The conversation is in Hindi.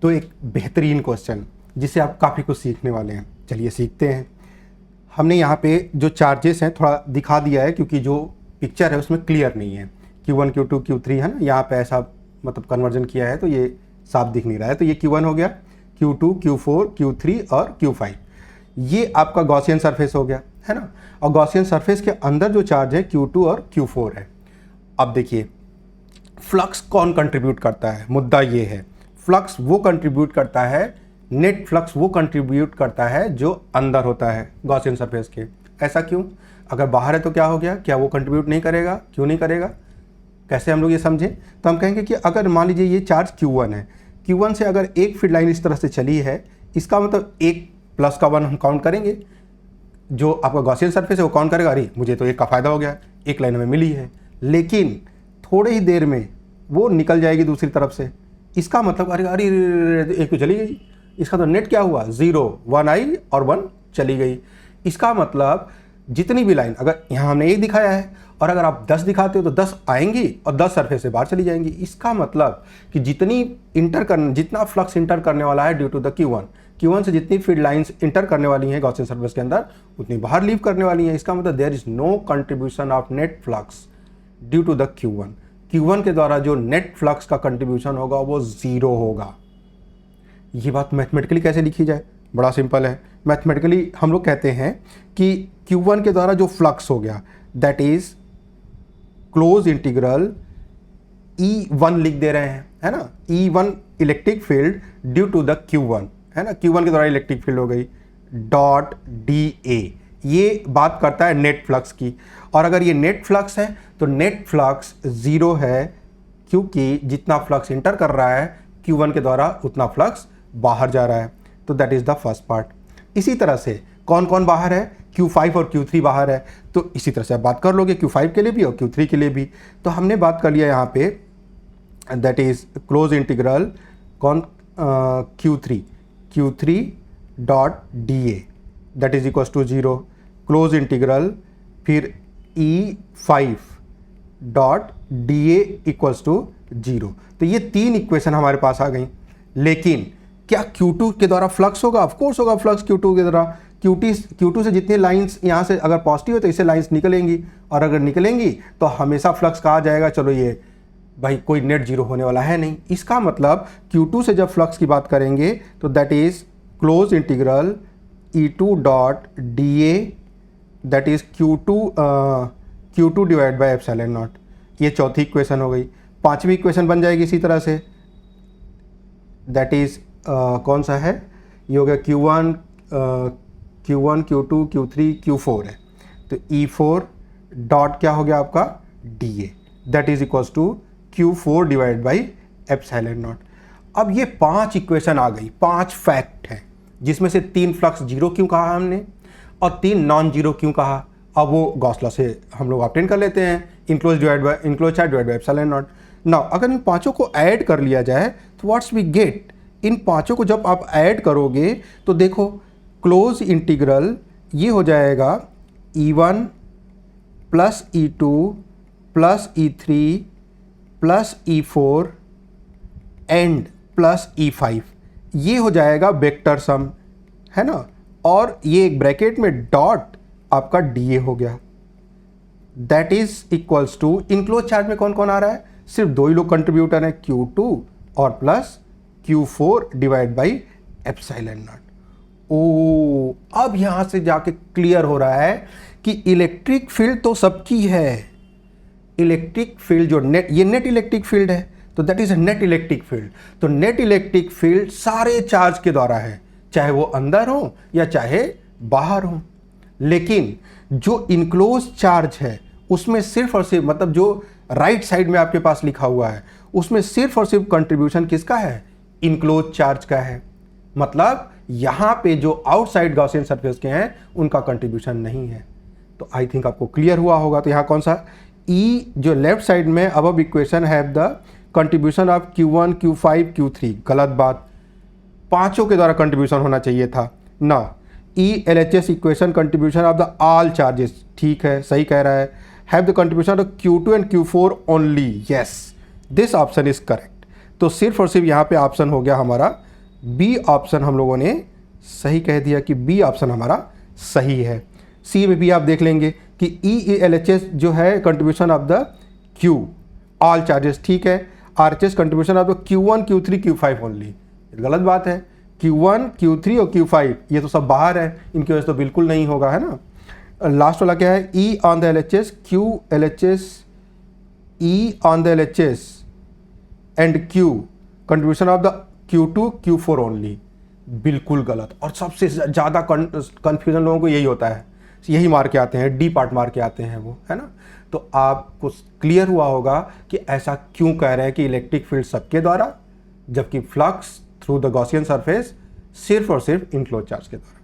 तो एक बेहतरीन क्वेश्चन जिससे आप काफ़ी कुछ सीखने वाले हैं। चलिए सीखते हैं। हमने यहाँ पे जो चार्जेस हैं थोड़ा दिखा दिया है क्योंकि जो पिक्चर है उसमें क्लियर नहीं है। Q1 Q2 Q3 है ना, यहाँ पे ऐसा मतलब कन्वर्जन किया है तो ये साफ दिख नहीं रहा है। तो ये Q1 हो गया, Q2 Q4 Q3 और Q5। ये आपका गॉसियन सरफेस हो गया है ना। और गॉसियन सरफेस के अंदर जो चार्ज है Q2 और Q4 है। अब देखिए फ्लक्स कौन कंट्रीब्यूट करता है, मुद्दा ये है। फ्लक्स वो कंट्रीब्यूट करता है, नेट फ्लक्स वो कंट्रीब्यूट करता है जो अंदर होता है गॉसियन सरफेस के। ऐसा क्यों? अगर बाहर है तो क्या हो गया, क्या वो कंट्रीब्यूट नहीं करेगा? क्यों नहीं करेगा? कैसे हम लोग ये समझें? तो हम कहेंगे कि अगर मान लीजिए ये चार्ज Q1 है, Q1 से अगर एक फील्ड लाइन इस तरह से चली है, इसका मतलब एक प्लस का 1 हम काउंट करेंगे। जो आपका गॉसियन सरफेस है वो काउंट करेगा, अरे मुझे तो एक का फ़ायदा हो गया, एक लाइन में मिली है। लेकिन थोड़े ही देर में वो निकल जाएगी दूसरी तरफ से। इसका मतलब अरे अरे एक तो चली गई, इसका तो नेट क्या हुआ, 0 1 आई और 1 चली गई। इसका मतलब जितनी भी लाइन, अगर यहाँ हमने एक दिखाया है और अगर आप 10 दिखाते हो तो 10 आएंगी और 10 सरफेस से बाहर चली जाएंगी। इसका मतलब कि जितना फ्लक्स इंटर करने वाला है ड्यू टू द Q1 से जितनी फील्ड लाइंस इंटर करने वाली हैं गॉसियन सरफेस के अंदर उतनी बाहर लीव करने वाली हैं। इसका मतलब there is no contribution of net flux due to the Q1 के द्वारा जो नेट फ्लक्स का कंट्रीब्यूशन होगा वो 0 होगा। ये बात मैथमेटिकली कैसे लिखी जाए? बड़ा सिंपल है। मैथमेटिकली हम लोग कहते हैं कि Q1 के द्वारा जो फ्लक्स हो गया that is close integral E1 लिख दे रहे हैं, है ना। E1 electric field due to the Q1, है ना। Q1 के द्वारा इलेक्ट्रिक फील्ड हो गई डॉट DA। ये बात करता है नेट फ्लक्स की। और अगर ये नेट फ्लक्स है तो नेट फ्लक्स 0 है क्योंकि जितना फ्लक्स इंटर कर रहा है Q1 के द्वारा उतना फ्लक्स बाहर जा रहा है। तो that is the first part. इसी तरह से कौन कौन बाहर है, Q5 और Q3 बाहर है। तो इसी तरह से आप बात कर लोगे Q5 के लिए भी और Q3 के लिए भी। तो हमने बात कर लिया यहाँ पे दैट इज क्लोज इंटीग्रल कौन Q3 dot DA that is equal to 0, close integral फिर E5 dot DA equals to 0। तो ये 3 इक्वेशन हमारे पास आ गई। लेकिन क्या Q2 के द्वारा फ्लक्स होगा? ऑफ कोर्स होगा फ्लक्स Q2 के द्वारा। Q2 से जितनी लाइंस यहाँ से अगर पॉजिटिव है तो इससे लाइंस निकलेंगी और अगर निकलेंगी तो हमेशा फ्लक्स कहा जाएगा चलो ये भाई कोई नेट 0 होने वाला है नहीं। इसका मतलब Q2 से जब फ्लक्स की बात करेंगे तो that is close integral E2 dot DA that is Q2 divide by epsilon not. ये चौथी इक्वेशन हो गई। पांचवी इक्वेशन बन जाएगी इसी तरह से दैट इज कौन सा है, ये हो गया Q1 Q2 Q3 Q4 है। तो E4 डॉट क्या हो गया आपका DA that is equals to Q4 divide by epsilon naught. अब ये 5 इक्वेशन आ गई, 5 फैक्ट हैं जिसमें से 3 फ्लक्स 0 क्यों कहा हमने और 3 नॉन 0 क्यों कहा। अब वो गॉस लॉ से हम लोग ऑब्टेन कर लेते हैं, enclose charge divide by epsilon not. Now अगर इन पांचों को ऐड कर लिया जाए तो व्हाट्स वी गेट। इन पांचों को जब आप ऐड करोगे तो देखो क्लोज इंटीग्रल ये हो जाएगा E1 plus E2 plus E3 plus E4 and plus E5। ये हो जाएगा वेक्टर सम, है ना। और ये एक ब्रैकेट में डॉट आपका DA हो गया that is equals to enclose charge में कौन कौन आ रहा है, सिर्फ 2 ही लोग कंट्रीब्यूटर हैं Q2 और plus Q4 divide by epsilon naught. ओ अब यहां से जाके क्लियर हो रहा है कि इलेक्ट्रिक फील्ड तो सबकी है। इलेक्ट्रिक फील्ड जो ये नेट इलेक्ट्रिक फील्ड है तो that is a net electric field. तो नेट इलेक्ट्रिक फील्ड सारे चार्ज के द्वारा है, चाहे वो अंदर हो या चाहे बाहर हो। लेकिन जो इनक्लोज चार्ज है उसमें सिर्फ और सिर्फ मतलब जो राइट साइड में आपके पास लिखा हुआ है उसमें सिर्फ और सिर्फ कंट्रीब्यूशन किसका है, इनक्लोज चार्ज का है। मतलब यहां पे जो आउटसाइड गॉसियन सरफेस के हैं उनका कंट्रीब्यूशन नहीं है। तो आई थिंक आपको क्लियर हुआ होगा। तो यहां कौन सा E जो लेफ्ट साइड में above equation have the contribution of Q1 Q5 Q3, गलत बात। पांचों के द्वारा कंट्रीब्यूशन होना चाहिए था ना। E LHS equation contribution of the all charges, ठीक है सही कह रहा है। Have the contribution of Q2 and Q4 only, yes this option is correct. तो सिर्फ और सिर्फ यहाँ पे ऑप्शन हो गया हमारा बी ऑप्शन हम लोगों ने सही कह दिया कि बी ऑप्शन हमारा सही है। सी में भी आप देख लेंगे कि EELHS जो है contribution of the Q all charges, ठीक है। RHS contribution of the Q1 Q3 Q5 only, गलत बात है। Q1 Q3 और Q5 ये तो सब बाहर है, इनकी वजह से तो बिल्कुल नहीं होगा, है ना। लास्ट वाला क्या है, E on the LHS Q LHS E on the LHS and Q contribution of the Q2 Q4 only, बिल्कुल गलत। और सबसे ज़्यादा कन्फ्यूजन लोगों को यही होता है, यही मार के आते हैं, डी पार्ट मार के आते हैं वो, है ना। तो आपको क्लियर हुआ होगा कि ऐसा क्यों कह रहे हैं कि इलेक्ट्रिक फील्ड सबके द्वारा, जबकि flux through the Gaussian surface सिर्फ और सिर्फ इनक्लोज चार्ज के द्वारा।